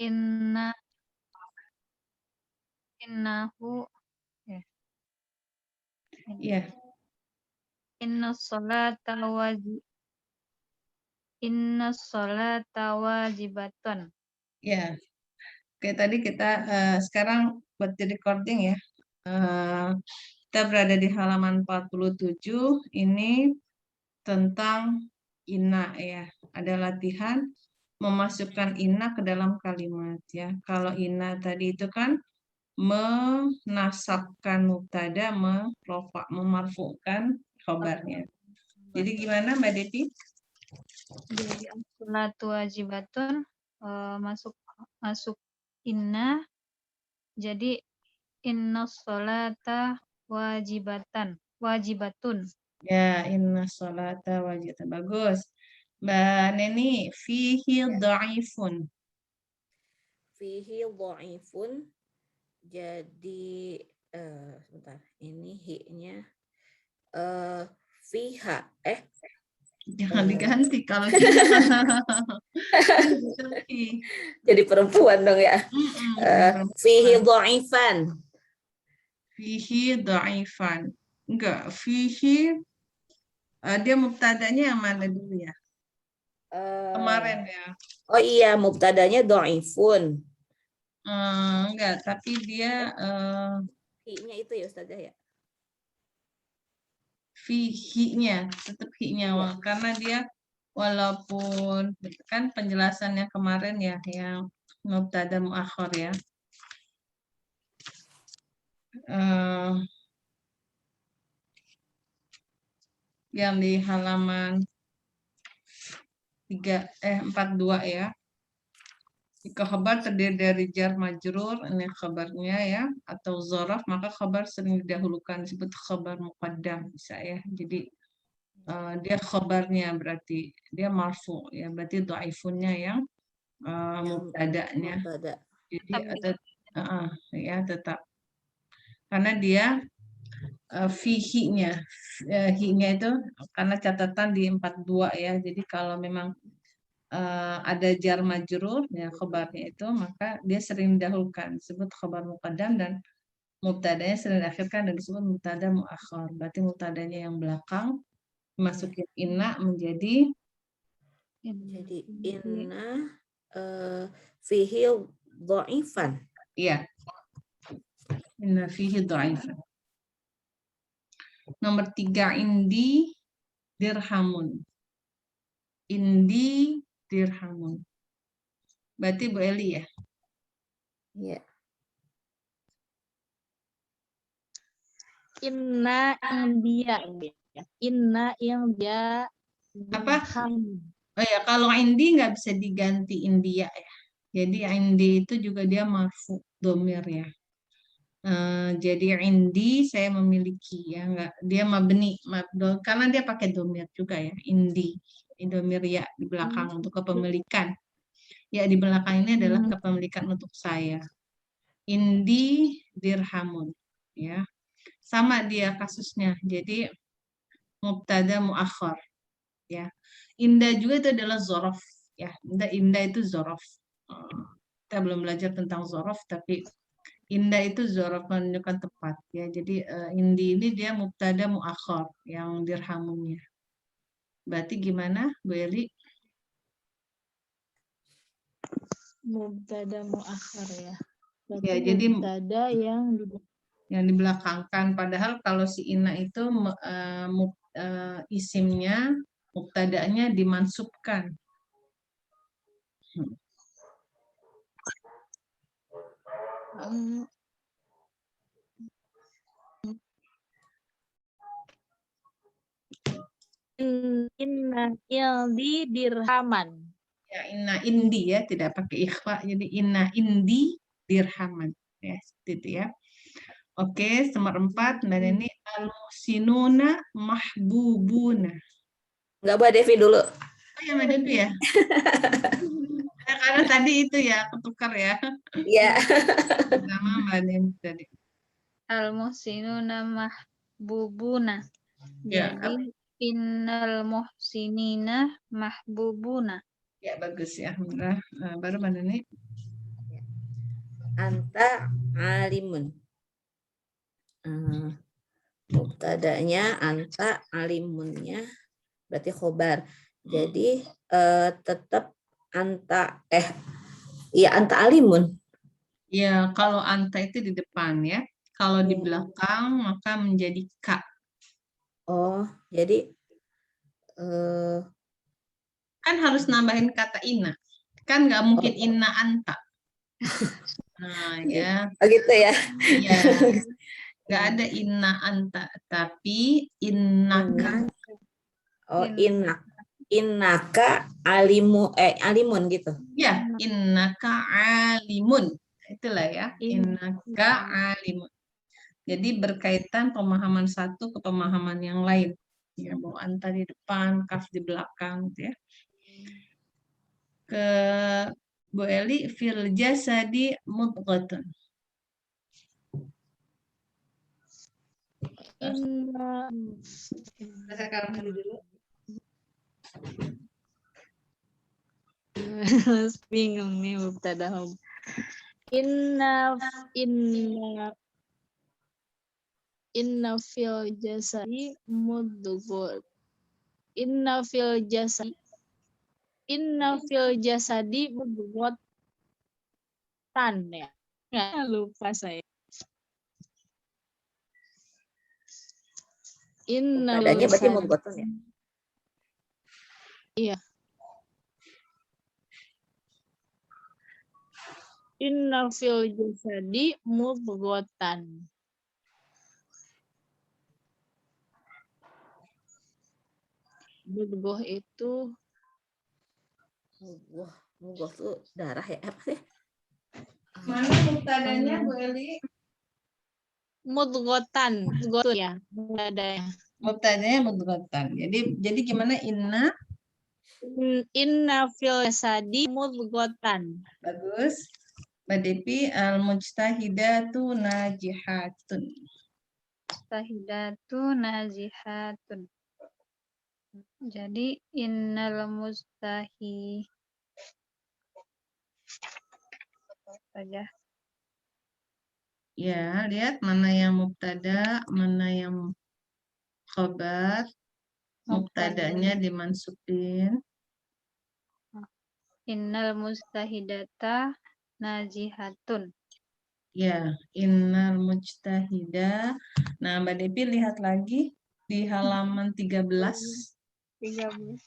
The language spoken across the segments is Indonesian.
inna innahu ya. Ya, Inna sholata wajibatun. ya. Oke, tadi kita sekarang buat di recording ya. Kita berada di halaman 47. Ini tentang inna ya. Ada latihan memasukkan inna ke dalam kalimat ya. Kalau inna tadi itu kan menasabkan mubtada, memarfukan khabarnya. Jadi gimana Mbak Devi? Jadi as-sholatu wajibatun masuk inna. Jadi inna sholata wajibatun. Ya, inna sholata wajibatan. Bagus. Mbak Neni, fihi dha'ifun. Fihi dhaifun. Jadi sebentar, ini hi-nya fiha Jangan diganti kalau gitu. jadi perempuan dong ya. Fihi dhaifan. Fihi dha'ifan. Enggak, fihi dia mubtadanya yang mana dulu ya? Kemarin ya. Oh iya, mubtadanya dhaifun. Enggak, tapi dia Hi-nya itu ya Ustazah ya. fihi-nya, tetap hi-nya Iya. karena dia walaupun kan penjelasannya kemarin ya yang mubtada muakhar ya. Yang di halaman 42 ya. Jika khabar terdiri dari jar majrur, ini khabarnya ya, atau zaraf, maka khabar sering didahulukan disebut khabar muqaddam bisa ya. Jadi dia khabarnya berarti dia marfu ya, berarti dhaifunnya yang mubtada'nya. Mubtada. Jadi ada ya tetap karena dia fihi-nya hi-nya itu karena catatan di 42 ya. Jadi kalau memang ada jar majrur ya khabarnya itu maka dia sering didahulukan disebut khabar muqaddam dan mubtadanya sering diakhirkan dan disebut mubtada muakhar. Berarti mubtadanya yang belakang dimasukin inna menjadi inna fihi dhaifan. iya. Inna fihi dhaifan. Nomor 3 indi dirhamun. Indi dirhamun. Berarti Bu Eli ya? Iya. Inna yang dia Apa? Oh ya, kalau indi nggak bisa diganti India ya. Jadi indi itu juga dia marfu domir ya. Jadi indi saya memiliki ya nggak dia mabni karena dia pakai domir juga ya indi domir ya di belakang untuk kepemilikan ya di belakang ini adalah kepemilikan untuk saya indi dirhamun ya sama dia kasusnya jadi mubtada muakhar ya inda juga itu adalah zorof ya inda itu zorof kita belum belajar tentang zorof tapi inda itu zorof menunjukkan tepat ya jadi indi ini dia mubtada muakhar yang dirhamunnya berarti gimana Bu Eli? Mubtada muakhar ya. Berarti Ya jadi mubtada yang dibelakangkan padahal kalau si inna itu isimnya mubtadanya dimansubkan. Inna ildi dirhaman. Ya inna indi ya tidak pakai ikhfa jadi inna indi dirhaman ya seperti itu ya. Oke, nomor 4 dan ini al-muhsinuna mahbubuna. Enggak Mbak Devi dulu. Oh ya Mbak Devi ya. Karena tadi itu ya ketukar ya. Iya. Sama Mbak Devi tadi. Al-muhsinuna mahbubuna. Ya, Jadi innal muhsinina mahbubuna. ya bagus ya. Baru Mbak Neni. anta alimun. Mubtada'nya anta, alimunnya berarti khobar. Jadi tetap anta anta alimun. Ya, kalau anta itu di depan ya. Kalau di Ya. belakang maka menjadi ka. Oh, jadi Kan harus nambahin kata inna. Kan nggak mungkin inna anta. Nah, ya. gitu ya. Ya, nggak ada inna anta, tapi innaka. Oh, innaka alimun gitu. Ya, innaka alimun. Itulah ya, innaka alimun. Jadi berkaitan pemahaman satu ke pemahaman yang lain. Ya, mau anta di depan, kaf di belakang, gitu ya. Ke Bu Eli, fil jasadi mudghatun. Baca kamu dulu. Bingung nih mubtada. Inna fil jasadi mudghah. Inna fil jasadi mudghatan ya. Nggak lupa saya. Inna Adanya berarti mudghatun ya. Iya. Inna fil jasadi mudghatan. Mudghah itu Mudghah tuh darah ya, apa sih? Mana mubtadanya Bu Eli? mudghatan. Mudghah ya. Mubtadanya. Mubtadanya mudghatan. Jadi gimana inna? Inna fil jasadi mudghatan. Bagus. Mbak Devi, al-mujtahidatu najihatun. Mujtahidatu nazihatun. Jadi innal mustahi saja. Ya, lihat mana yang mubtada, mana yang khabar. Mubtadanya dimansubin. Innal mustahidata nazihatun. Ya, innal mujtahida. Nah, Mbak Devi lihat lagi di halaman 13. 13.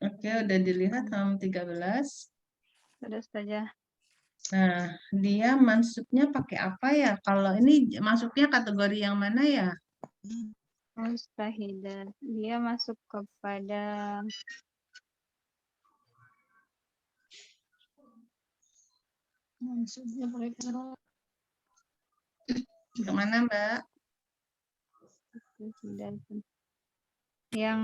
Oke, udah dilihat halaman 13. Sudah saja. Nah, dia mansubnya pakai apa ya? Kalau ini masuknya kategori yang mana ya? Mustahidat. Dia masuk kepada maksudnya pakai karo. Kemana, Mbak? Yang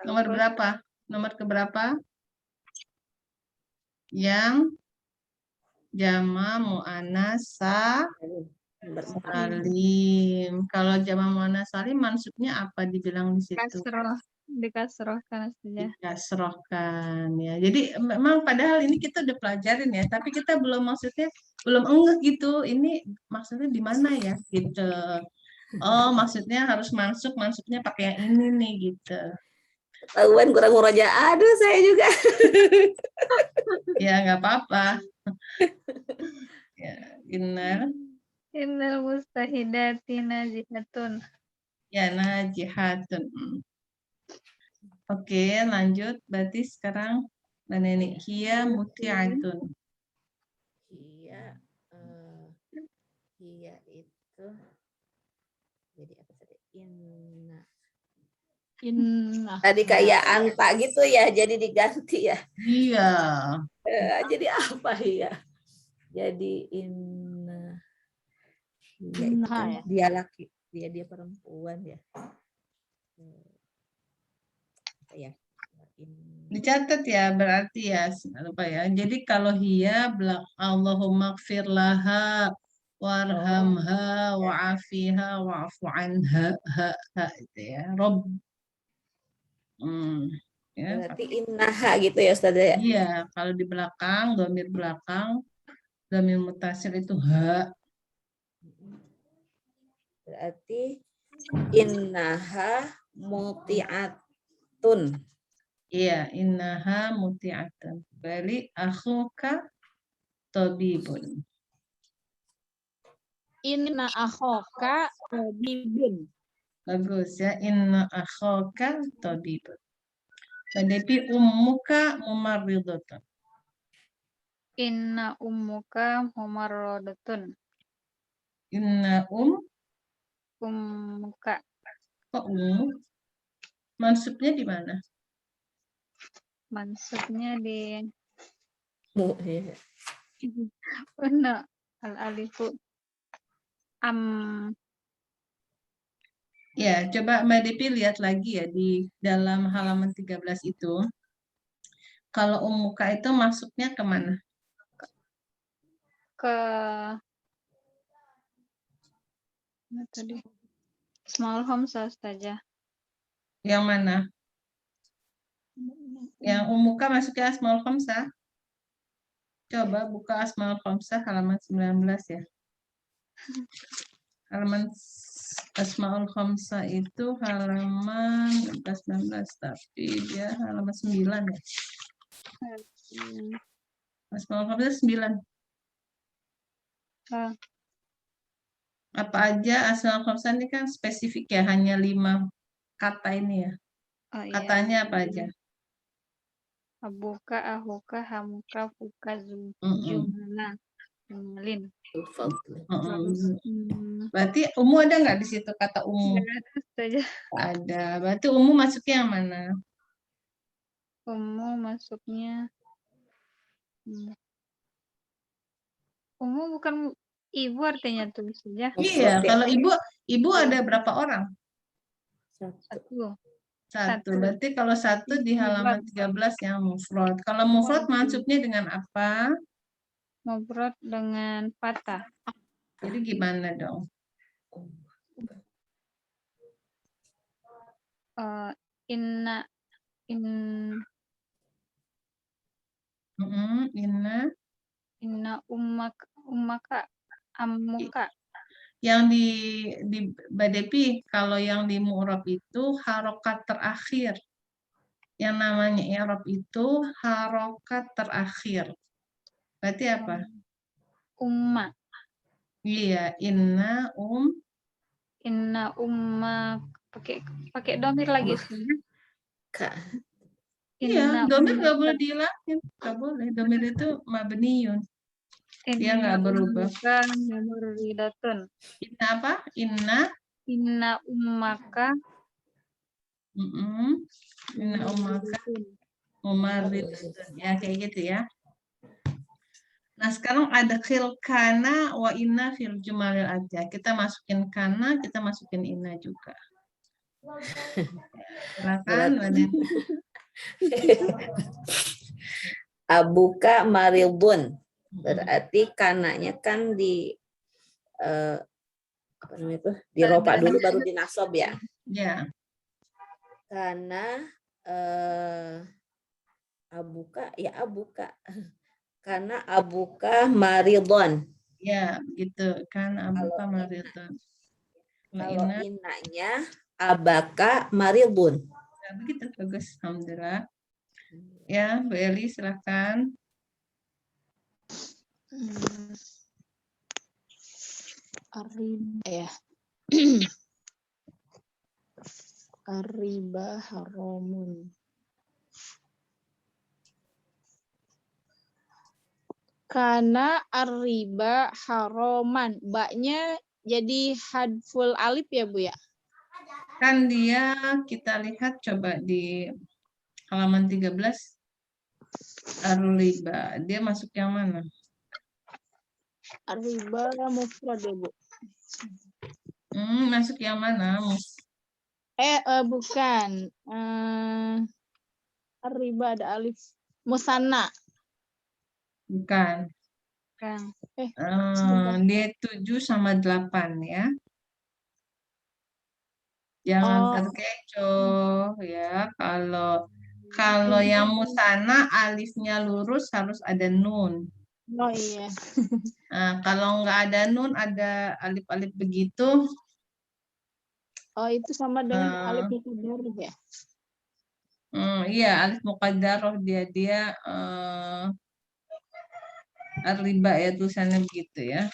Nomor berapa? Nomor keberapa? Yang jama mu'annas salim. Kalau jama mu'annas salim maksudnya apa dibilang di situ? Dikasrohkan saja. Dikasrohkan ya. Jadi memang padahal ini kita udah pelajarin ya, tapi kita belum enggak gitu. Ini maksudnya di mana ya gitu. Oh, maksudnya harus masuknya pakai yang ini nih gitu. Ketahuan kurang muraja. Aduh, saya juga. Ya, nggak apa-apa. Ya, innal Mustahidati nazihatun. ya najihatun. Oke, lanjut. Berarti sekarang Mbak Neni, hiya muti'atun. Hiya itu jadi apa tadi? Inna. Tadi kayak anta gitu ya, jadi diganti ya. Iya. Jadi apa ya? Jadi inna. Hiya itu kan dia laki, dia perempuan ya. Ya. Dicatat ya, berarti ya, lupa ya. Jadi kalau hiya, Allahumma gfir laha, warhamha wa'afiha wa'fu anha itu ya. Rob. Ya. Berarti innaha gitu ya Ustazah ya. Iya, kalau di belakang, dhamir belakang, dhamir mutasil itu ha. Berarti innaha muti'atun. Iya, innaha muti'atun. Bali akhuka tabibun. Inna akhoka tabibun. Bagus ya, inna akhoka tabibun. Tapi ummuka mumarridatun. Inna ummuka mumarradatun. Inna Ummuka. kok mansubnya di mana? Maksudnya di Ya. Una al-alifu Ya, coba Mbak Depi lihat lagi ya di dalam halaman 13 itu. Kalau ummuka itu masuknya kemana? ke mana tadi? Small Hamzah Ustazah. Yang mana? Yang ummuka masuknya Asmaul Khamsah. Coba buka Asmaul Khamsah halaman 19 ya. Halaman Asmaul Khamsah itu halaman 19, tapi dia halaman 9 ya. Asmaul Khamsah 9. Apa aja Asmaul Khamsah ini kan spesifik ya, hanya 5 kata ini ya. Oh, iya. Katanya apa aja? Abuka, ahuka, hamuka, fuka, jumlah, jumalin. Berarti ummu ada nggak di situ kata ummu? Saja. Ada. Berarti ummu masuknya yang mana? Ummu masuknya. Ummu bukan ibu artinya tuh saja. Iya, kalau ibu ada berapa orang? Satu. Satu. Berarti kalau satu di halaman 13 yang mufrad. Kalau mufrad mansubnya dengan apa? Mufrad dengan fathah. Jadi gimana dong? Inna ummaka ammuka. Yang di Badepi, kalau yang di mu'rab itu harokat terakhir. Yang namanya i'rab itu harokat terakhir. Berarti apa? Umma. Iya, inna umma pakai domir lagi sih. Iya, domir nggak boleh dihilangin, nggak boleh. Domir itu mabniyun. Dia nggak berubah. Inna apa? Inna ummaka. Inna ummaka mumarridatun. Ya kayak gitu ya. Nah sekarang ada khil kana wa inna fil jumalil aja. Kita masukin kana, kita masukin inna juga. Silakan. Abuka marildun. Berarti kananya kan di apa namanya itu? Di ropa dulu baru dinasob ya. Ya. Karena abuka ya abuka. Karena abuka maridon. Ya, gitu kan abuka maridon. Kalau inanya abaka maridun. Ya, begitu bagus, alhamdulillah. Ya, Bu Eli silakan. Ya. Arriba haramun. Karena arriba haraman. Baknya jadi hadful alif ya Bu ya? Kan dia kita lihat coba di halaman 13 ar-riba. Dia masuk yang mana? Arriba mufrad ya Bu. Masuk yang mana? Bukan. Arriba ada alif musanna. Bukan. Kang. Dia 7 sama 8 ya. Jangan Oh, terkecoh ya. Kalau yang musana alifnya lurus harus ada nun. oh iya. Nah, kalau nggak ada nun, ada alif-alif begitu, Oh, itu sama dengan eh, alif mutadarrih ya? iya alif muqaddaroh dia riba ya tulisannya begitu ya.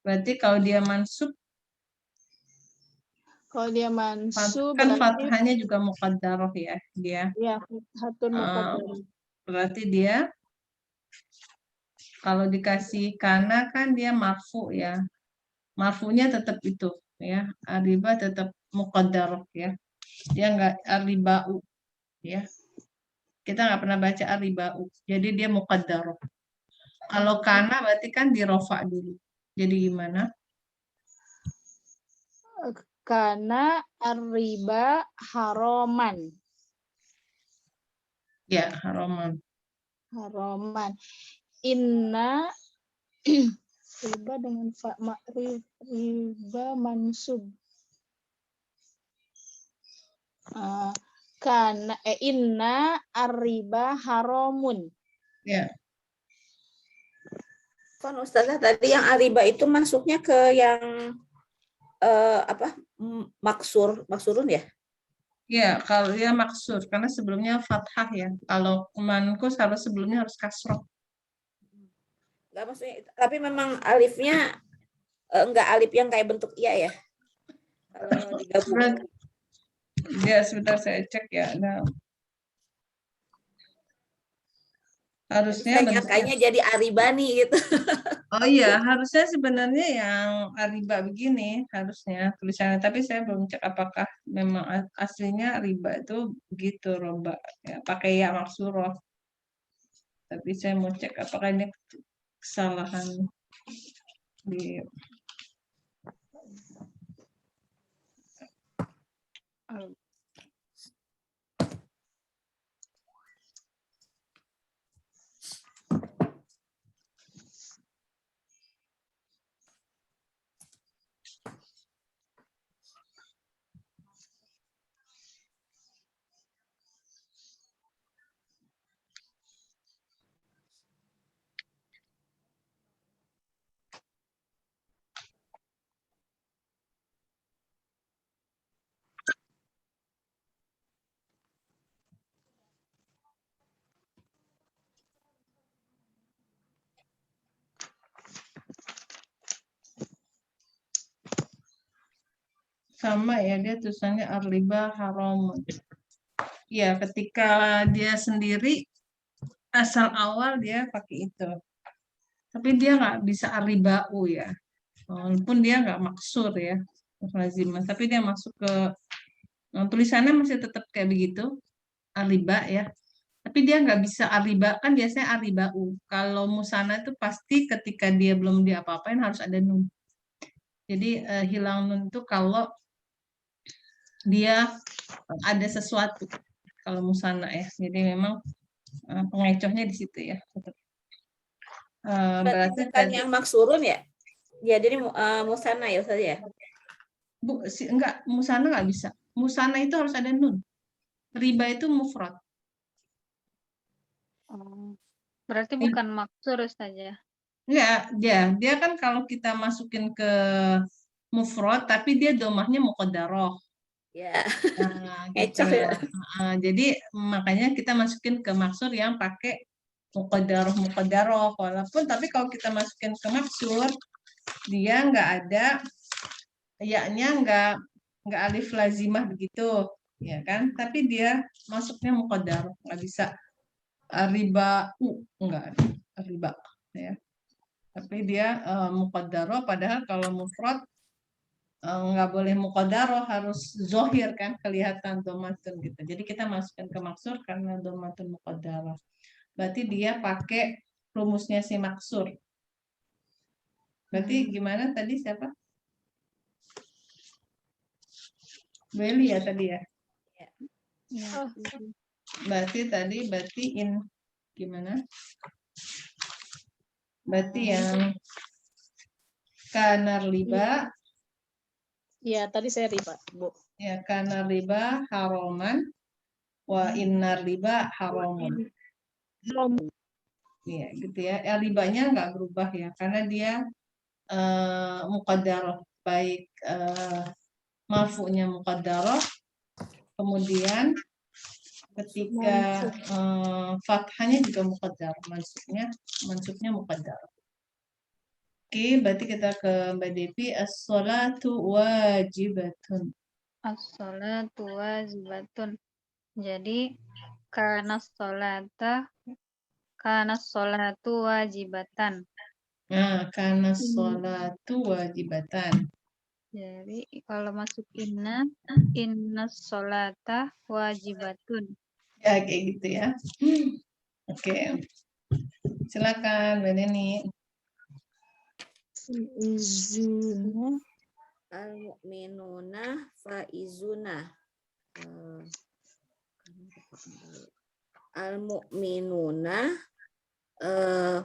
Berarti kalau dia mansub, Kalau dia mansub kan berarti fathahnya juga muqaddaroh ya dia. ya hatun Eh, muqaddarih. berarti dia kalau dikasih kana kan dia marfu ya. Marfunya tetap itu ya. Riba tetap muqaddaroh ya. Dia nggak ribau ya. Kita nggak pernah baca ribau. Jadi dia muqaddaroh. Kalau kana berarti kan dirofa dulu. Jadi gimana? Karena riba haroman. Ya, haroman. Haroman. Inna riba dengan riba mansub. Karena inna arriba haromun. Ya. Kan Ustazah tadi yang ariba itu masuknya ke yang apa? Maksurun ya? Ya, kalau dia maksur karena sebelumnya fathah ya. Kalau mankus harus sebelumnya harus kasroh. Enggak maksudnya, tapi memang alifnya enggak alif yang kayak bentuk iya ya. Kalau digabung. Dia sebentar saya cek ya. Nah, harusnya Saya bentuknya. nyangkanya jadi aribani gitu. Oh iya, harusnya sebenarnya yang riba begini harusnya tulisannya. Tapi saya belum cek apakah memang aslinya riba itu begitu roba ya, pakai ya maksuroh. Tapi saya mau cek apakah ini kesalahan di sama ya dia tulisannya riba haram. Ya, ketika dia sendiri asal awal dia pakai itu. Tapi dia nggak bisa ribau ya. Walaupun dia nggak maksur ya. Lazimah. Tapi dia masuk ke tulisannya masih tetap kayak begitu. Riba ya. Tapi dia nggak bisa riba kan biasanya ribau. Kalau musana itu pasti ketika dia belum diapa-apain harus ada nun. Jadi hilang nun itu kalau dia ada sesuatu. Kalau musana ya. Jadi memang pengecohnya di situ ya. Berarti Berarti bukan tadi yang maksurun ya? Ya, jadi musana ya Ustaz ya? enggak, musana nggak bisa. Musana itu harus ada nun. Riba itu mufrad. Berarti bukan maksur saja. Enggak, dia kan kalau kita masukin ke mufrad tapi dia domahnya muqaddaroh. Ya, Nah, gitu. ngecoh ya. Jadi makanya kita masukin ke maksur yang pakai muqaddaroh. Walaupun tapi kalau kita masukin ke maksur dia nggak ada ya-nya nggak alif lazimah begitu, ya kan? Tapi dia masuknya muqaddaroh, nggak bisa riba enggak riba ya. Tapi dia muqaddaroh padahal kalau mufrad nggak boleh muqaddaroh harus zohir kan kelihatan domatun gitu. Jadi kita masukkan ke maksur karena domatun muqaddaroh. Berarti dia pakai rumusnya si maksur. Berarti gimana tadi siapa? Beli ya tadi ya? Ya. berarti in gimana? Berarti yang kana riba, Ya, tadi saya riba, Bu. ya kana riba haroman wa innar riba haramun. Iya, gitu ya. Ribanya nggak berubah ya, karena dia muqaddarah, baik marfu'nya muqaddarah, kemudian ketika fathahnya juga muqaddarah, mansubnya muqaddarah. Oke, berarti kita ke Mbak Devi. As-sholatu wajibatun. As-sholatu wajibatun. Jadi kana sholatu wajibatan. Nah, karena sholatu wajibatan. Jadi kalau masuk inna sholata wajibatun. Ya, kayak gitu ya. Oke. Silakan Mbak Neni. Izuna Al-mu'minuna faizuna. Al-mu'minuna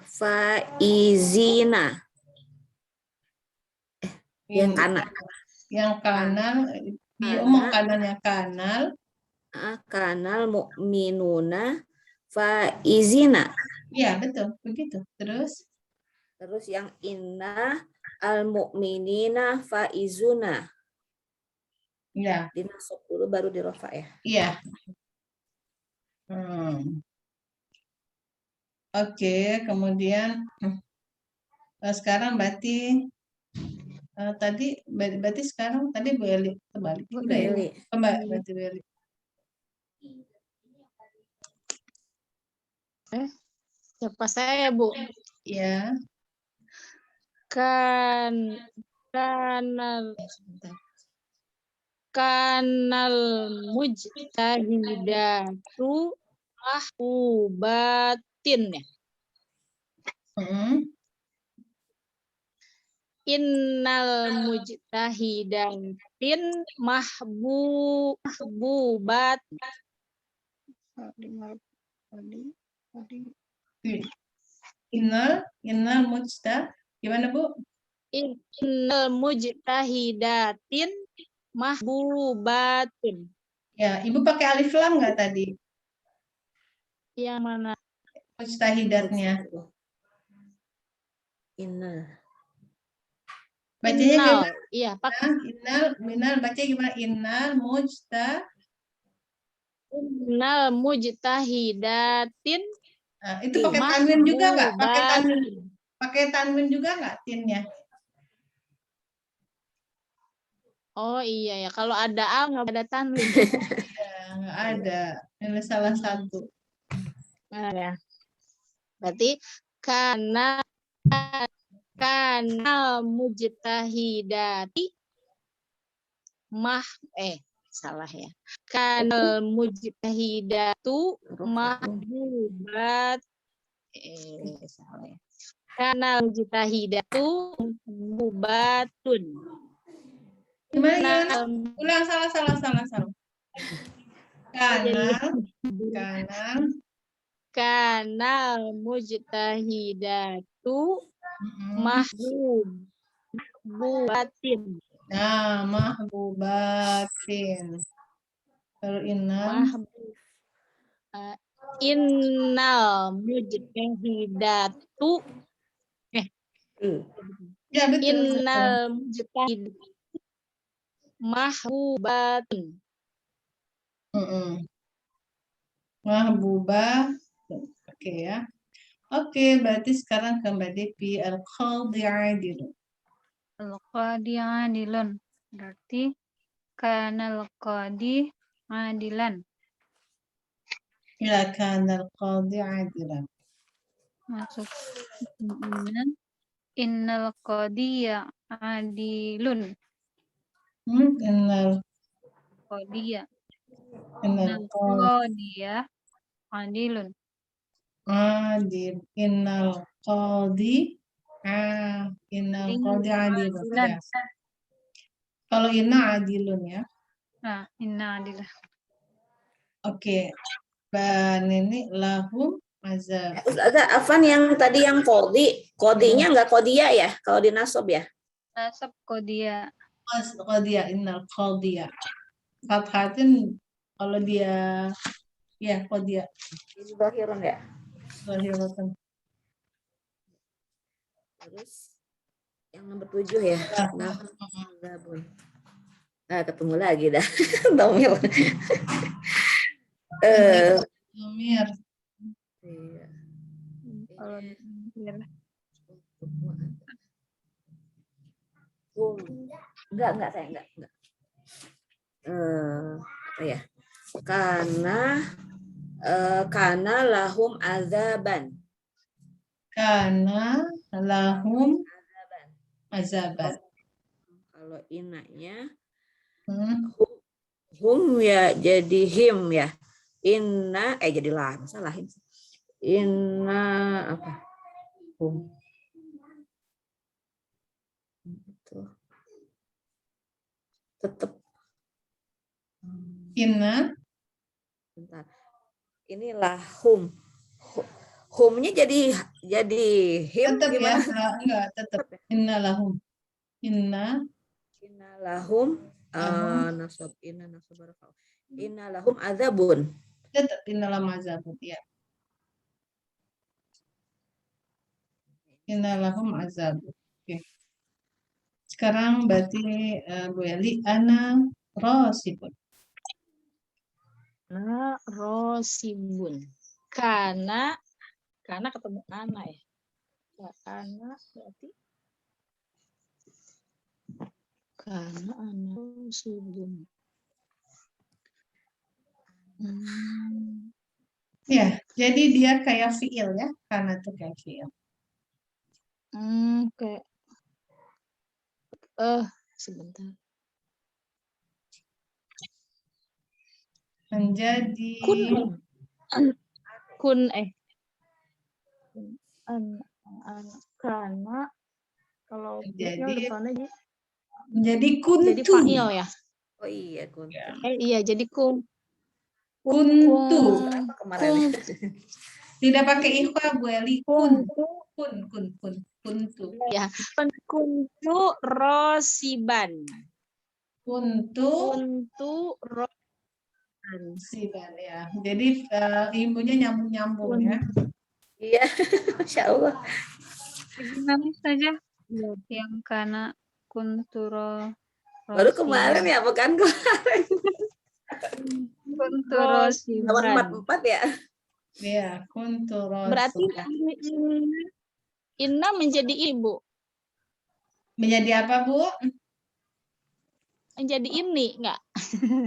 faizina. Yang kanan. Yang kanal, diomong kanannya kanal. Kanal mu'minuna faizina. Iya, betul. Begitu. Terus yang inna al-mu'minina faizuna. ya. Dinasab dulu baru dirofa ya. Iya. Oke, kemudian sekarang berarti berarti sekarang tadi Bu Eli kembali. Udah ya? Kembali berarti Bu Eli. siapa saya, Bu? Ya. Kanal mujtahidatu mahbubatin ya. Innal mujtahidatin mahbubat. Innal mujtah. Gimana Bu? Innal mujtahidatin mahbubatun. Ya, Ibu pakai alif lam nggak tadi? Yang mana? Mujtahidatnya. Innal. Bacanya gimana? Iya, pakai. Innal baca gimana? Innal mujtahidatin. Nah, itu pakai tanwin juga nggak? Pakai tanwin juga nggak tinnya? Oh iya ya, kalau ada al nggak ada tanwin. Iya, nggak ada. Ini salah satu. Nah, ya. Berarti kanal mujtahidati salah ya. Kanal mujtahidatu mahbubat salah ya. Kanal mujtahidatu mahbubatun. Gimana? Ulang salah. Kanal mujtahidatu mahbubatin. Nah, mahbubatin. Kalau innal mujtahidatu ya betul. Innal mujtahidatu mahbubatun. Mahbubah. Oke ya. Oke, berarti sekarang ke Mbak Devi. Al-qadhi adilun. Al-qadi adilun. Berarti kanal qadi adilan. Ya, kanal qadhi adilan. Masuk innal qadiya adilun. Innal Qadiya. Innal qadiya adilun. adil. Innal qadhi adilun. Ya. Kalau inna adilun ya. Nah, inna adilun. Oke. ban ini lahum azab. Ustazah, Afan yang tadi yang kodinya enggak kodia ya kalau di nasab ya? Nasab kodia. Qadiyah, innal qadiyah. Fathatin kalau dia ya qadiyah. Ini zahirun ya. Zahiratan. Terus yang nomor 7 ya. Nah, ketemu lagi dah. Domir. Domir. Iya. Kalau ya. Enggak saya enggak. Apa ya? Karena lahum azaban. Kana lahum azaban. Kalau inanya Hmm. hum ya jadi him ya. Inna jadilah masalahin. Inna apa? Hum. Itu. Tetap. Inna. Bentar. Inilah hum. Humnya jadi him Tetap ya, gimana? enggak tetap. Inna lahum. Inna lahum nasab inna nasab baraka. Inna lahum azabun. tetap inna lahum azabun ya. Inna lahum azabun. Oke. Sekarang berarti Bu Eli ana rosibun. Nah, rosibun. Karena ketemu ana ya. Karena berarti karena ana rosibun. Ya, jadi dia kayak fiil ya, karena itu kayak fiil. Kayak sebentar. Menjadi karena kalau fiil depannya menjadi jadi kuntu. fa'il ya. Oh iya kuntu. Ya. Iya jadi Kuntu. Kemarin. Tidak pakai ikhfa Bu Eli. Kuntu. Ya, kuntu rosiban. Kuntu rosiban ya. Jadi ilmunya nyambung-nyambung ya. Iya, Masya Allah. Gimana saja yang karena kunturo Baru kemarin ya, bukan kemarin. kunturo Nomor 44 ya. Iya, kuntu rosiban. Berarti inna menjadi ibu. Menjadi apa Bu? Menjadi ini enggak?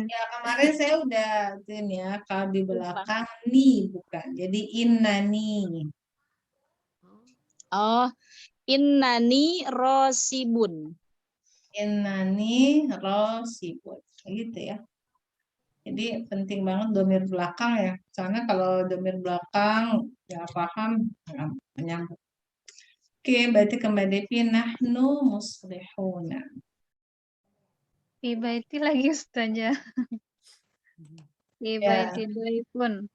Ya kemarin saya udah ini ya, kalau di belakang nih bukan. Jadi inna nih. Oh, innani rosibun. Innani rosibun. Gitu ya. Jadi penting banget domir belakang ya. Soalnya kalau domir belakang ya paham ya, menyambung. Oke, berarti kembali nahnu muslihuna. Fi baiti lagi saja. Fi baiti dhaifun.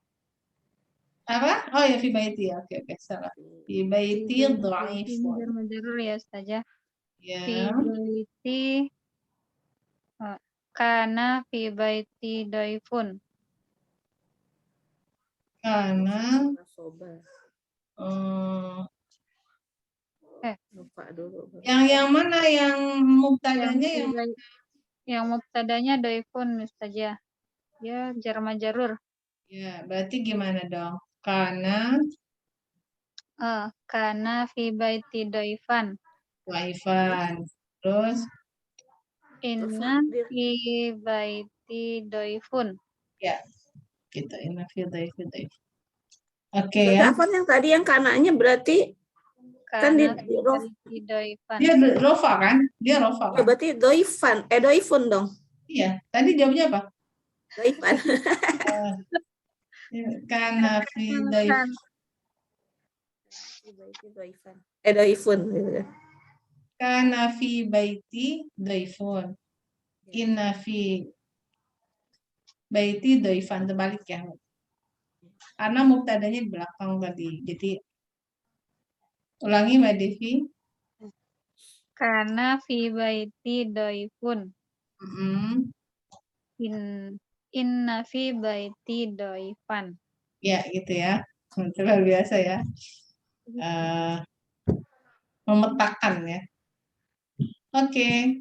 Apa? Oh ya, fi baiti ya. Oke, salah. Fi baiti dhaifun. Jar-majarur ya saja. Ya. Fi baiti kana fi baiti dhaifun. Karena Lupa dulu. yang mana yang mubtadanya Yang mubtadanya dhaifun saja. Ya jar majarur. ya, berarti gimana dong? Karena Fi baiti dhaifan. waifan. Terus Inna fi baiti dhaifun. ya, gitu. Inna fi dhaifun. Oke ya. Afan yang tadi yang kanannya berarti kan di dhaifan. Dia rofa kan? Dia rofa ya, kan? berarti doifun dong. Iya, tadi jawabnya apa? Doifan. Karena fi dhaifun. Doifun. Karena fi baiti dhaifun. Inna fi baiti dhaifan. Terbalik ya. karena mubtadanya di belakang tadi. Jadi ulangi Mbak Devi. Kana fi baiti doifun. Mm-mm. Inna fi baiti doifan. Ya gitu ya, luar biasa ya. Memetakan ya. Oke.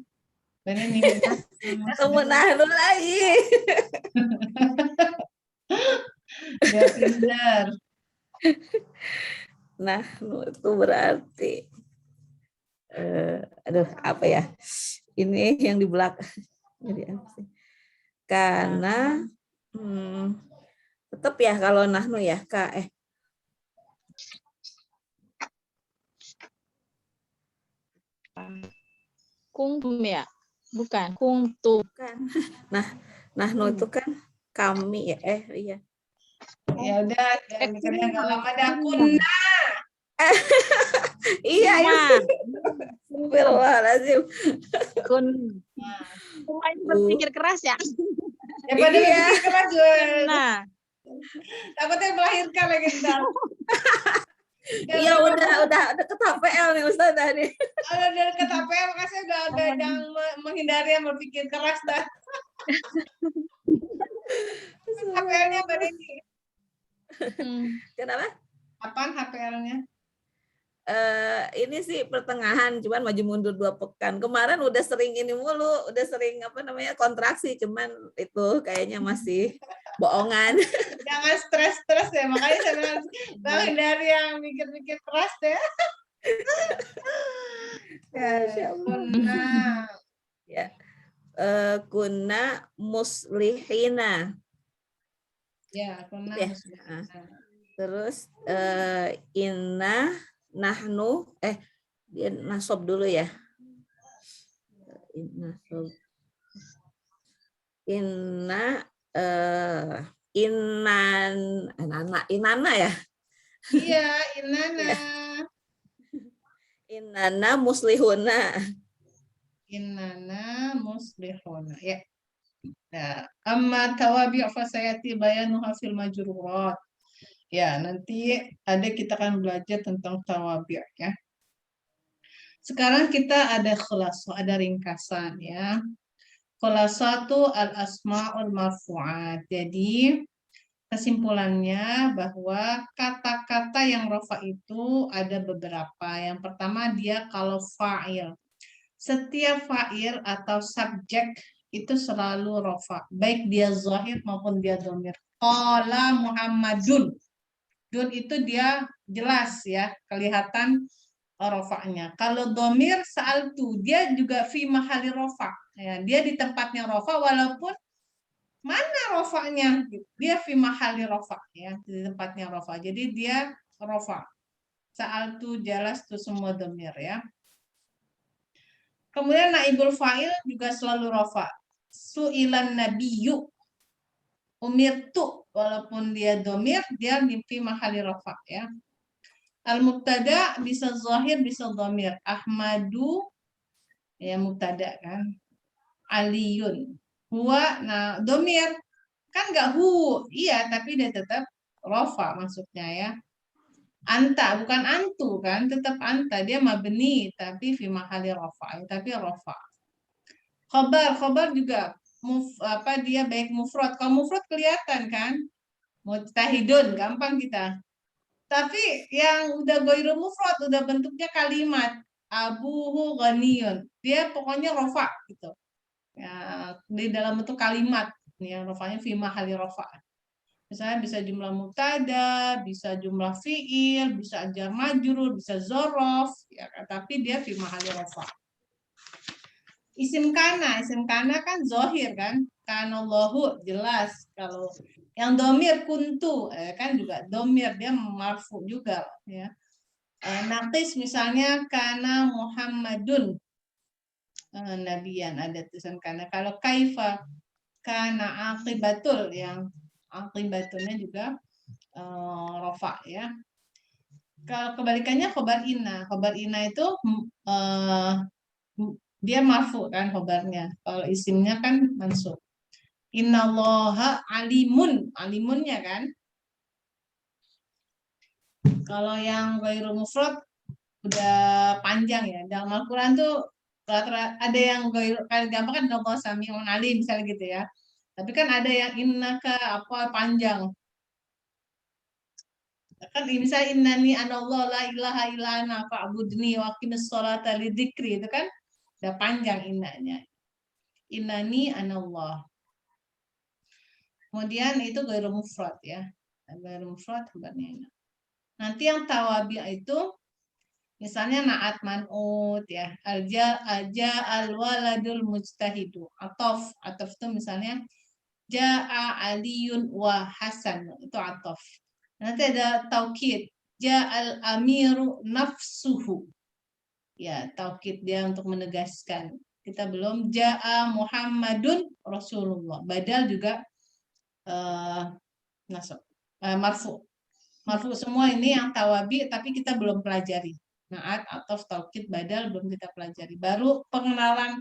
Benar nih. Ketemu Nahnu lagi. Udah pinter. Nahnu itu berarti aduh apa ya? Ini yang di belakang. Jadi apa sih? Karena tetap ya kalau nahnu ya Kak Kuntum ya? Bukan. Kuntum. kan. Nah, nahnu itu kan kami ya. Iya. Ya udah, jangan mikirnya nggak lama dah. Kunna. Iya, iya. Astagfirullahaladzim. Kun. Semuanya berpikir keras ya. Ya pada Iya. berpikir keras Jul. Nah, Takutnya melahirkan lagi ntar. Iya udah ke TPL nih Ustaz tadi. Udah ke TPL makanya udah yang menghindari yang berpikir keras dah. HPL-nya Mbak Devi. Kenapa? Apaan HPL-nya? Ini sih pertengahan, cuman maju mundur 2 pekan. Kemarin udah sering ini mulu, udah sering apa namanya kontraksi, cuman itu kayaknya masih bohongan. Jangan stres-stres ya, makanya saya bilang menghindari yang mikir-mikir keras ya. Kunna. Ya. Kunna muslihina. Ya, kunna Ya. muslihina. Terus inna nahnu dia nasob dulu ya. Inna inana ya. Iya, inana. Inana muslihuna. Innana muslihuna. Ya. Nah, amma tawabi' fa sayati bayanuha fil majrurat. Ya, nanti kita akan belajar tentang tawabi' ya. Sekarang kita ada khulasah, ada ringkasan ya. Khulasah itu al-asma'ul marfu'at. Jadi kesimpulannya bahwa kata-kata yang rafa itu ada beberapa. Yang pertama dia kalau fa'il. Setiap fa'il atau subjek itu selalu rafa, baik dia zahir maupun dia dhamir. Qala Muhammadun. Dun itu dia jelas ya, kelihatan rofaknya. Kalau dhamir sa'altu, dia juga fi mahali rofa. Ya, dia di tempatnya rofa walaupun mana rofaknya? Dia fi mahali rofa ya, di tempatnya rofa. Jadi dia rofa. Sa'altu jelas tuh semua dhamir ya. Kemudian naibul fa'il juga selalu rofa. Su'ilan nabiyyu umirtu, walaupun dia domir, dia mimpi mahali rofa ya. Al-mubtada bisa zahir, bisa domir. Ahmadu ya mubtada kan. Aliyun. Huwa, nah domir kan nggak hu, iya tapi dia tetap rofa maksudnya ya. Anta bukan antu kan, tetap anta, dia mabni tapi fi mahali rofa, tapi rofa. Khobar juga dia baik mufrad. Kalau mufrad kelihatan kan, mujtahidun gampang kita. Tapi yang udah ghairu mufrad, udah bentuknya kalimat abuhu ghaniyun, dia pokoknya rofa gitu ya, di dalam bentuk kalimat yang rofanya fi mahali rofa. Misalnya bisa jumlah mubtada, bisa jumlah fiil, bisa jar majrur, bisa zorof ya, tapi dia fi mahali rofa. Isim kana kan zohir kan, kanallahu jelas. Kalau yang domir kuntu kan juga domir, dia marfu juga ya. Naqis misalnya kana Muhammadun nabiyan, ada tulisan kana. Kalau kaifa kana aqibatul, yang aqibatulnya juga rofa ya. Kalau kebalikannya khobar ina itu dia marfu kan khobarnya. Kalau isimnya kan mansub. Innallaha alimunnya kan Kalau yang ghairu mufrad udah panjang ya. Dalam Al-Quran tuh ada yang gampang kan Allah Sami'un Alim misalnya gitu ya. Tapi kan ada yang innaka apa panjang. Kan misalnya innani anallah la ilaha illa ana fa'budni wa aqimis sholata lidzikri itu kan udah panjang innanya. Innani anallah. Kemudian itu ghairu mufrad ya. Ghairu mufrad khabarnya. Nanti yang tawabi itu misalnya naat man'ut ya. Aja al-waladul mujtahidu. Atof itu misalnya ja'a aliyun wa hasan itu atof. Nanti ada taukid. Ja'al amiru nafsuhu. Ya, taukid dia untuk menegaskan. Kita belum ja'a Muhammadun Rasulullah. Badal juga marfu. Marfu semua ini yang tawabi tapi kita belum pelajari. Naat atau taukid badal belum kita pelajari. Baru pengenalan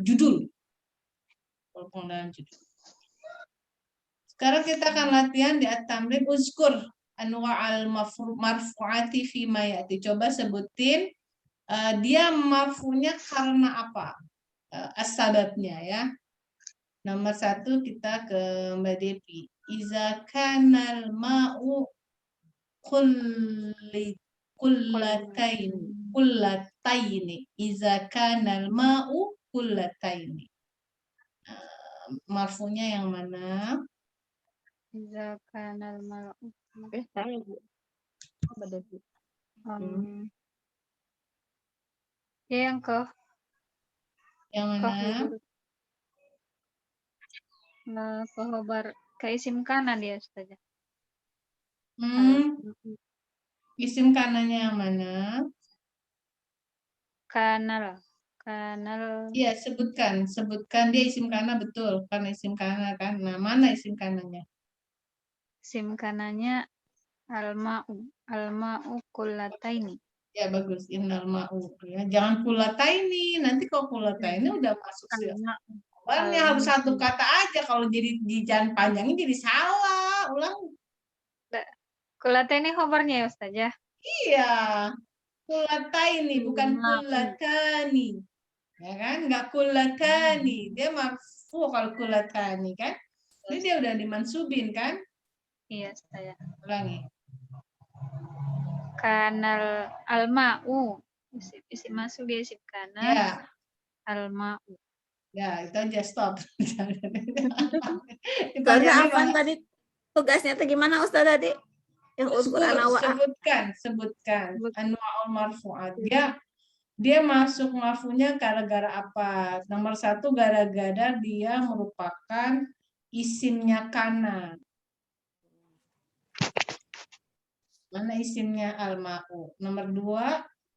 judul. Pengenalan judul. Sekarang kita akan latihan di at-tamrin uzkur anwa'al marfu'ati fi ma ya'ti. Coba sebutin dia marfu'nya karena apa? As-sababnya ya. Nomor 1 kita ke Mbak Devi. Iza kanal ma'u kullataini. Iza kanal ma'u kullataini. Marfu'nya yang mana? Iza kanal ma'u. Saya Bu. Mbak Devi. Ya, yang ke mana? Khobar ke isim kana dia saja. Isim kanannya yang mana? Kanal. Iya, sebutkan dia isim kana betul, karena isim kana kan. Nah, mana isim kanannya? Isim kanannya al-ma'u kullataini. Ya bagus, innal ma'u ya. Jangan kullataini. Nanti kalau kullataini udah masuk sih. Kabarnya harus satu kata aja, kalau jadi jangan panjangin jadi salah. Ulang. Kullataini khobarnya ya Ustaz ya? Iya. Kullataini bukan kullatani. Ya kan? Enggak kullatani. Dia marfu kalau kullatani kan. Ini dia udah dimansubin kan? Iya, saya. Ulangi. Kanal al-ma'u. Isim masuk dia isim kana. Ya. Al-ma'u. Ya, itu aja stop. Soalnya apa tadi tugasnya itu gimana Ustaz tadi? Yang uzkur sebutkan anwa'ul marfu'at. Dia masuk marfu'nya gara-gara apa? Nomor 1 gara-gara dia merupakan isimnya kana. Mana isimnya al-ma'u? Nomor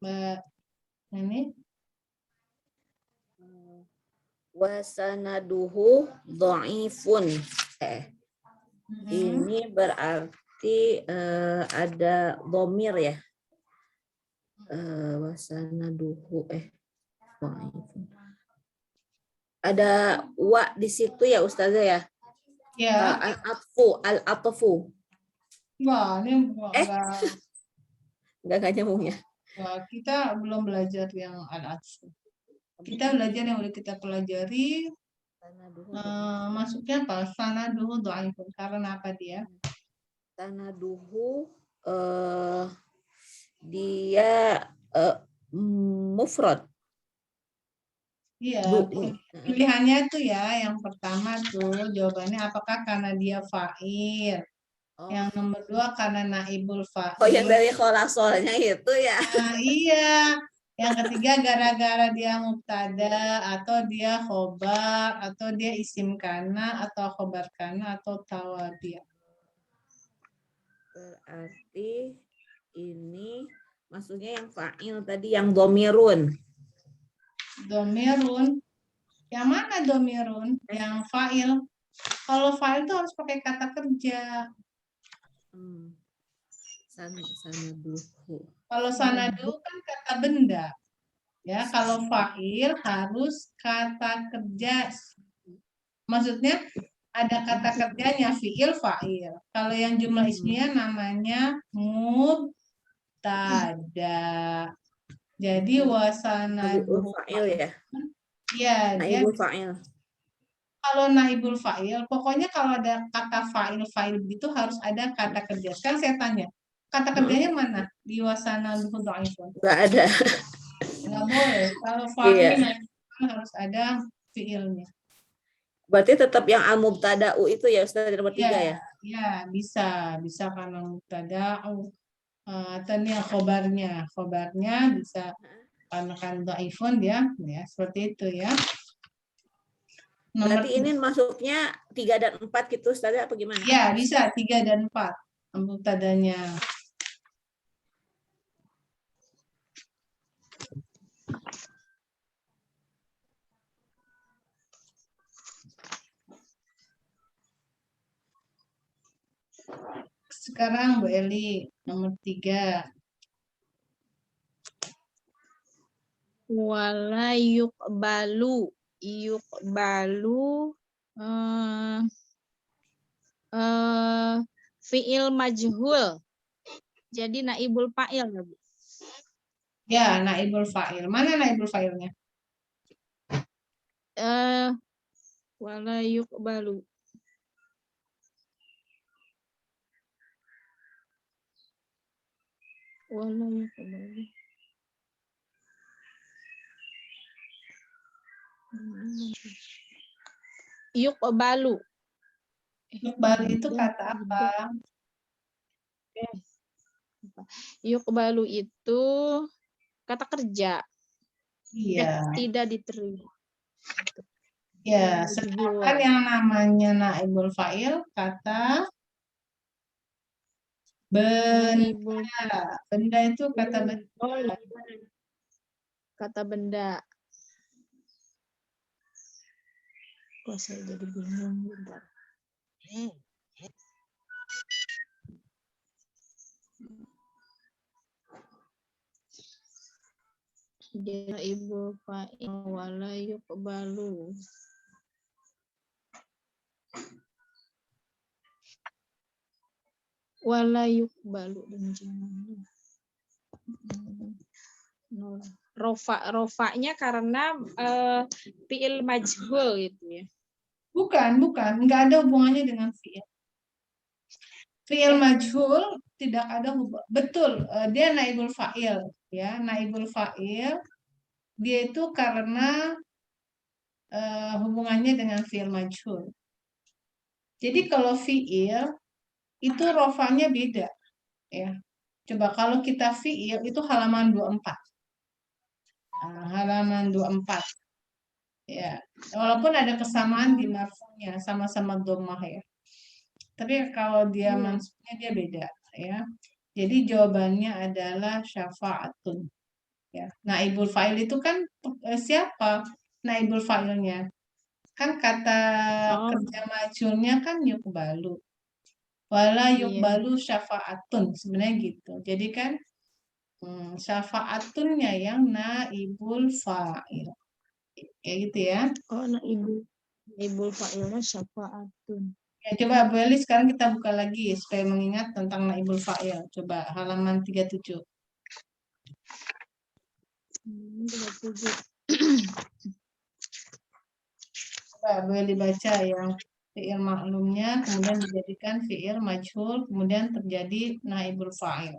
2 ini wasanaduhu dhaifun. Ini berarti ada dhamir ya. Wasanaduhu dhaifun. Ada wa di situ ya Ustazah ya? Ya. Al-atfu. Wah, ini enggak nyambung ya. Wah, kita belum belajar yang al-atfu. Kita belajar yang udah kita pelajari. Masuknya apa? Sanaduhu dhaifun. Karena apa dia? Sanaduhu dia mufrad. Iya, pilihannya tuh ya, yang pertama tuh jawabannya apakah karena dia fa'il. Yang nomor 2 karena naibul fa'il. Oh, yang dari kholasolnya itu ya. Nah, iya. Yang ketiga gara-gara dia mubtada atau dia khobar atau dia isim kana atau khobar kana atau tawabi. Berarti ini maksudnya yang fa'il tadi yang domirun. Domirun. Yang mana domirun? Yang fa'il. Kalau fa'il itu harus pakai kata kerja. Sanaduhu. Kalau sanadu kan kata benda. Ya, kalau fa'il harus kata kerja. Maksudnya ada kata kerjanya fi'il fa'il. Kalau yang jumlah ismiyah namanya mubtada. Jadi wasanadu Fa'il ya. ya dia Naibul fa'il. kalau naibul fa'il, pokoknya kalau ada kata fa'il gitu harus ada kata kerja. Sekarang saya tanya, kata kerjanya mana di wasanadu dhaifun? Enggak ada. Nggak boleh. Kalau Iya. fa'il harus ada fi'ilnya. Berarti tetap yang al-mubtada'u itu ya Ustaz nomor 3 ya? Ya, bisa karena mubtada atau nih khobarnya bisa karena kan dhaifun dia ya seperti itu ya. Nomor Berarti ini masuknya 3 dan 4 gitu Ustaz apa gimana? ya bisa 3 dan 4 mubtadanya. Sekarang Bu Eli nomor 3. Wala yuqbalu fiil majhul. Jadi naibul fa'il ya, Bu. Ya, naibul fa'il. Mana naibul fa'ilnya? Wala yuqbalu. Wala yuqbalu. Yuqbalu. Yuqbalu itu kata apa? Yuqbalu itu kata kerja. Iya. Tidak diterima. Ya, sedangkan yang namanya naibul fa'il kata benda. Benda itu kata benda. Oh, iya. Kata benda. Kok saya jadi bingung bentar. Dia ibu fa'il wala yuqbalu. Wala yuqbalu dan jangan. Rofa'nya karena fi'il majhul gitu ya. Bukan. Nggak ada hubungannya dengan fi'il. Fi'il majhul tidak ada hubungan. Betul, dia naibul fa'il. Ya, naibul fa'il. Dia itu karena hubungannya dengan fi'il majhul. Jadi kalau fi'il itu rofanya beda. Ya. Coba kalau kita fi'il itu halaman 24. Halaman 24. Ya, walaupun ada kesamaan di marfu'nya sama-sama dhammah ya. Tapi kalau dia mansubnya dia beda ya. Jadi jawabannya adalah syafa'atun. Ya. Naibul fa'il itu kan siapa naibul fa'ilnya? Kan kata kerja majhulnya kan yuqbalu. Wala yuqbalu syafa'atun sebenarnya gitu. Jadi kan syafa'atunnya yang naibul fa'il. Kayak gitu ya. Oh, naibul fa'ilnya syafa'atun. Ya, coba Bu Eli sekarang kita buka lagi supaya mengingat tentang naibul fa'il. Coba halaman 37. 37. Coba Bu Eli baca yang fi'il maklumnya, kemudian dijadikan fi'il majhul, kemudian terjadi naibul fa'il.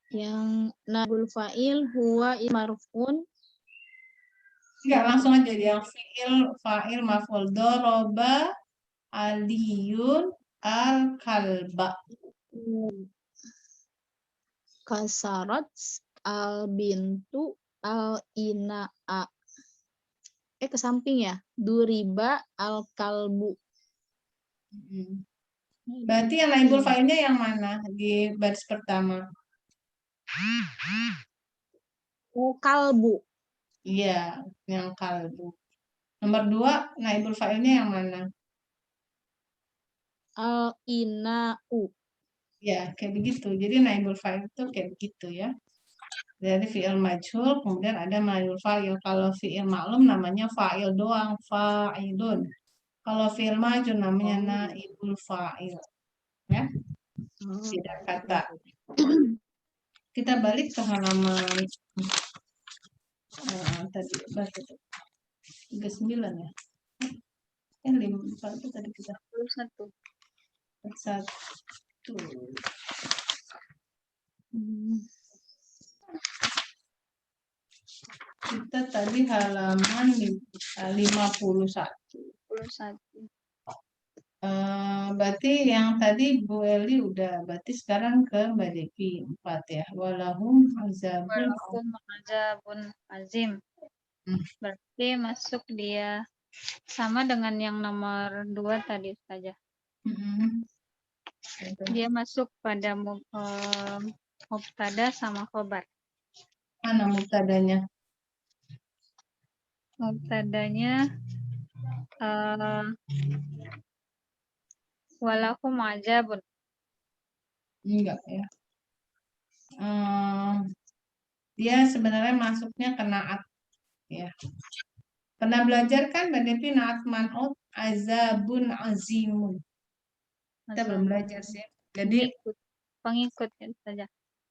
Yang naibul fa'il huwa marfu'un. Enggak, langsung aja yang fi'il fa'il maf'ul doroba aliyun al-kalba. Kasarat al-bintu al-ina'a. Ke samping ya. Duriba al-kalbu. Berarti yang naibul fa'ilnya yang mana di baris pertama? Kalbu. Iya, yang kalbu. Nomor 2, naibul fa'ilnya yang mana? Al-ina'u. Ya, kayak begitu. Jadi naibul fa'il itu kayak begitu ya. Jadi fi'il majhul, kemudian ada naibul fa'il. Kalau fi'il maklum namanya fa'il doang, fa'ilun. Kalau fi'il majhul namanya naibul fa'il. Ya. tidak kata. Kita balik ke halaman tadi berapa itu? 39 ya. 5 tadi kita 21. 1. Kita tadi halaman 51. 21. Berarti yang tadi Bu Eli udah, berarti sekarang ke Mbak Devi 4 ya. Walahum azabun. Walakum azabun azim. Berarti masuk dia sama dengan yang nomor 2 tadi saja. Dia masuk pada mubtada sama khobar. Mana mubtadanya? Mubtadanya walakum azabun. Enggak ya. Dia sebenarnya masuknya ke naat ya. Pernah belajar kan Mbak Devi naat man'ut azabun azimun. Kita belum belajar sih. Jadi Pengikut saja.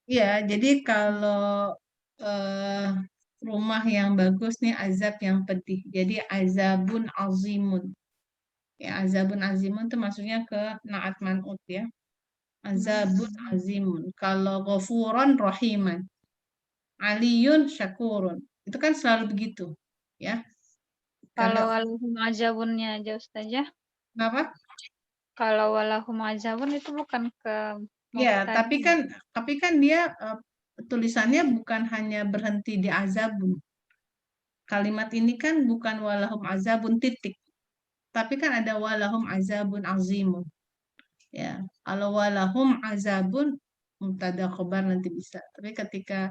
iya, jadi kalau rumah yang bagus nih azab yang pedih. Jadi azabun azimun. Ya, azabun azimun itu maksudnya ke naat man'ut ya. Azabun azimun. Kalau ghafuran rahiman. Aliyun syakurun. Itu kan selalu begitu, ya. Kalau Kalau walahum azabunnya aja Ustazah. kenapa? Kalau walahum azabun itu bukan ke Ya, mubtada. tapi kan dia tulisannya bukan hanya berhenti di azabun. Kalimat ini kan bukan walahum azabun titik. Tapi kan ada walahum azabun azimun. Ya, kalau walahum azabun mubtada khobar nanti bisa. Tapi ketika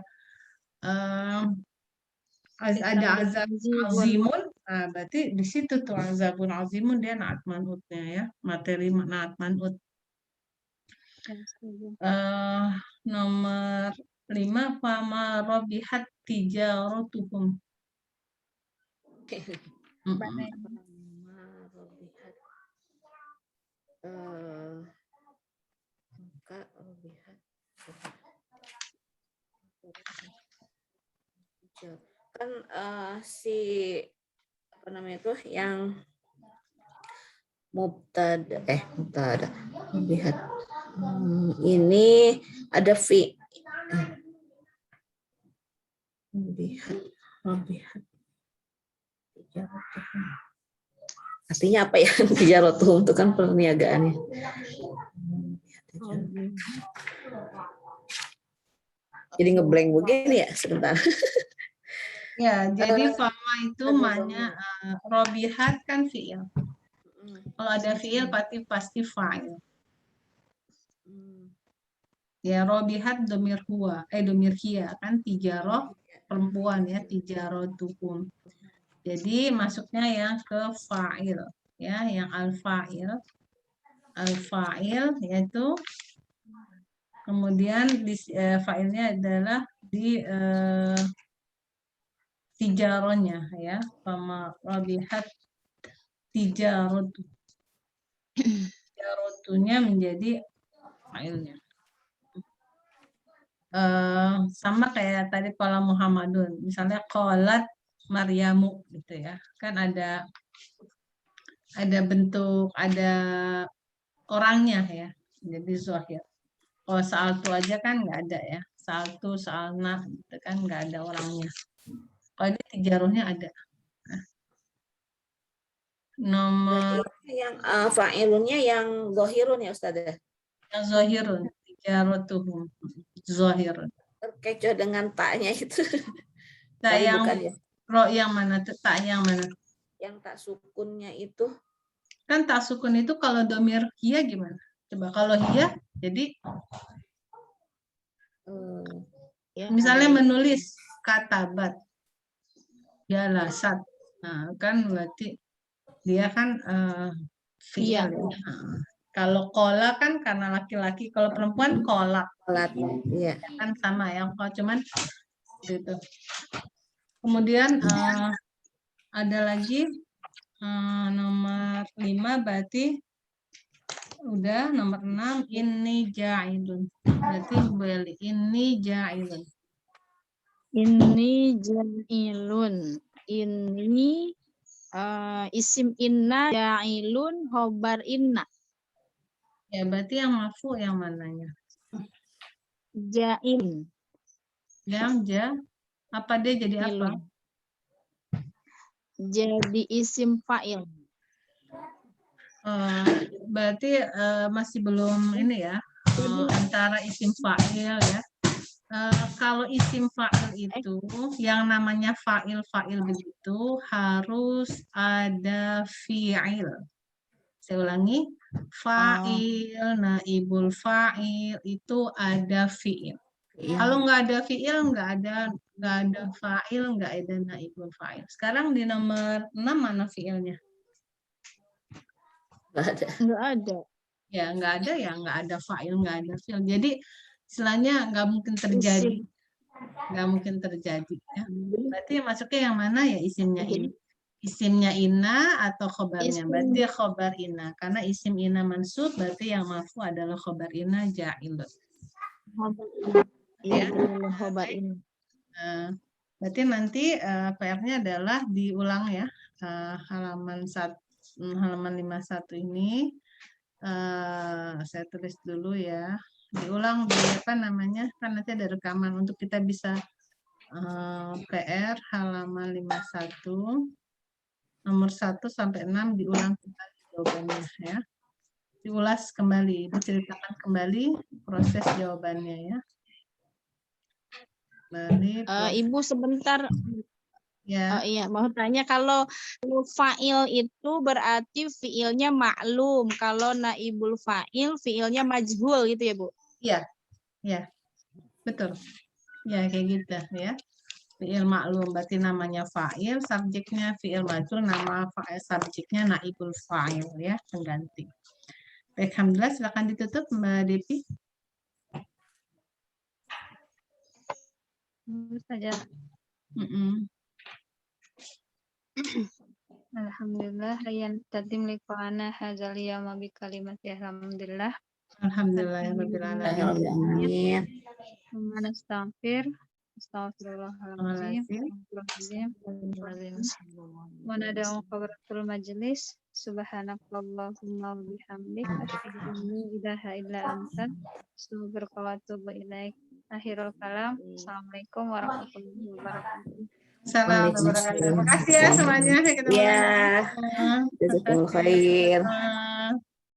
ada azab azimun, nah berarti di situ tuh azabun azimun dia naat manutnya ya, materi naat manut. Nomor 5 fama robihat tijaratuhum. Kan si apa namanya itu yang mubtada lihat ini ada fi lihat artinya apa ya? Tijaratuhum itu kan perniagaannya. Jadi ngeblank begini ya sebentar. Ya, jadi fama itu maknanya robihat kan fi'il. Kalau ada fi'il pasti fa'il. Ya, robihat domir huwa, domir hiya kan tijaroh perempuan ya, tijarotuhum. Jadi masuknya yang ke fa'il ya, yang al-fa'il. Al-fa'il yaitu kemudian fa'ilnya adalah di tijaronya ya, sama robihat tijarotunya menjadi fa'ilnya. Sama kayak tadi kalau Muhammadun, misalnya qolat Maryamu gitu ya, kan ada bentuk, ada orangnya ya, jadi zahir. Kalau sa'altu aja kan nggak ada ya, sa'altu, sa'alna gitu kan nggak ada orangnya. Kalau ini tijarohnya ada. Nomor yang fa'ilunnya yang zahirun ya Ustazah. yang zahirun, tijarotuhum zahirun. Terkecoh dengan taknya itu. Tak Tapi yang bukan ya. ro yang mana? Tak yang mana? Yang tak sukunnya itu. Kan tak sukun itu kalau domir hiya gimana? Coba kalau hiya, jadi misalnya menulis kata bat, jalasat, nah kan berarti dia kan fi'il ya. Kalau kola kan karena laki-laki, kalau perempuan kolak. Kolat, iya. Kan sama ya, kalau cuman gitu. Kemudian ada lagi nomor 5 berarti Udah, nomor 6, ini ja'ilun. Berarti balik, ini ja'ilun. Ini ja'ilun. Ini isim inna ja'ilun khobar inna. Ya, berarti yang marfu yang mananya? Ja'il. Yang apa dia jadi apa? Ilun. Jadi isim fa'il. Berarti masih belum ini ya, antara isim fa'il ya. Kalau isim fa'il itu yang namanya fa'il begitu harus ada fi'il. Saya ulangi, fa'il, naibul fa'il itu ada fi'il. Kalau nggak ada fi'il, nggak ada fa'il, nggak ada naibul fa'il. Sekarang di nomor 6 mana fi'ilnya? Enggak ada. Ya, nggak ada ya, nggak ada fa'il, nggak ada fi'il. Jadi istilahnya nggak mungkin terjadi. Isim. Nggak mungkin terjadi. Ya. Berarti masuknya yang mana ya isimnya ini? Isimnya ina atau khobarnya? Isim. Berarti dia khobar ina. Karena isim ina mansub, berarti yang marfu adalah khobar ina ja'ilun. Iya, khobar ini. Nah, berarti nanti PR-nya adalah diulang ya, halaman 51 ini. Saya tulis dulu ya. Diulang di apa namanya? Kan nanti ada rekaman untuk kita bisa PR halaman 51 nomor 1 sampai 6 diulang kembali jawabannya ya. Diulas kembali, diceritakan kembali proses jawabannya ya. Ibu sebentar. Ya. Iya, mau tanya kalau fa'il itu berarti fi'ilnya maklum, kalau naibul fa'il fi'ilnya majhul gitu ya, Bu? Iya. Ya. Betul. Ya, kayak gitu ya. Fi'il maklum berarti namanya fa'il, subjeknya fi'il majhul, nama fa'il subjeknya naibul fa'il ya, pengganti. Baik, alhamdulillah, silakan ditutup Mbak Devi. Saja. Alhamdulillah hayyan tadim liqa'ana hadzal yawma bi kalimati alhamdulillah. Alhamdulillahirabbil alamin. Wa nastaghfir. Astaghfirullahaladzim. Wa nad'u qabratul majlis. Subhanakallahumma wa bihamdik asyhadu an la ilaha illa anta astaghfiruka wa atubu ilaik. Akhirul kalam. Assalamualaikum warahmatullahi wabarakatuh. Salam. Terima kasih ya semuanya. Sampai ketemu lagi. Ya. Jazakumullah khair.